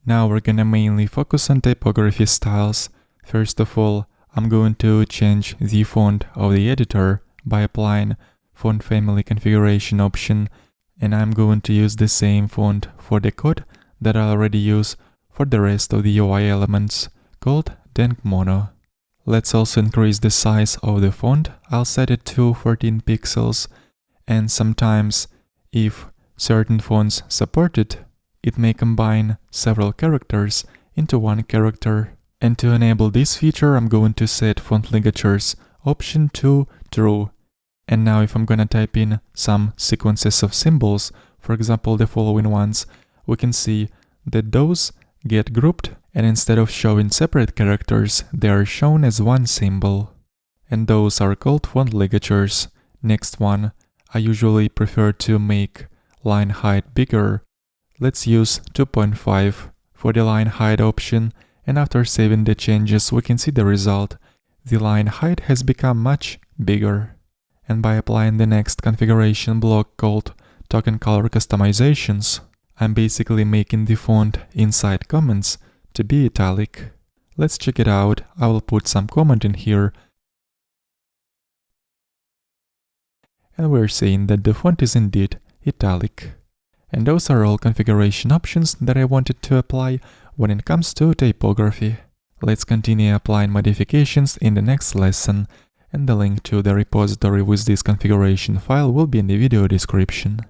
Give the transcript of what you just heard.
Now we're gonna mainly focus on typography styles. First of all, I'm going to change the font of the editor by applying font family configuration option, and I'm going to use the same font for the code that I already use for the rest of the UI elements, called Denk Mono. Let's also increase the size of the font. I'll set it to 14 pixels, and sometimes if certain fonts support it, it may combine several characters into one character. And to enable this feature, I'm going to set font ligatures option to true. And now if I'm gonna type in some sequences of symbols, for example the following ones, we can see that those get grouped, and instead of showing separate characters, they are shown as one symbol. And those are called font ligatures. Next one, I usually prefer to make line height bigger. Let's use 2.5 for the line height option, and after saving the changes we can see the result. The line height has become much bigger. And by applying the next configuration block called token color customizations, I'm basically making the font inside comments to be italic. Let's check it out. I will put some comment in here. And we're saying that the font is indeed italic. And those are all configuration options that I wanted to apply when it comes to typography. Let's continue applying modifications in the next lesson, and the link to the repository with this configuration file will be in the video description.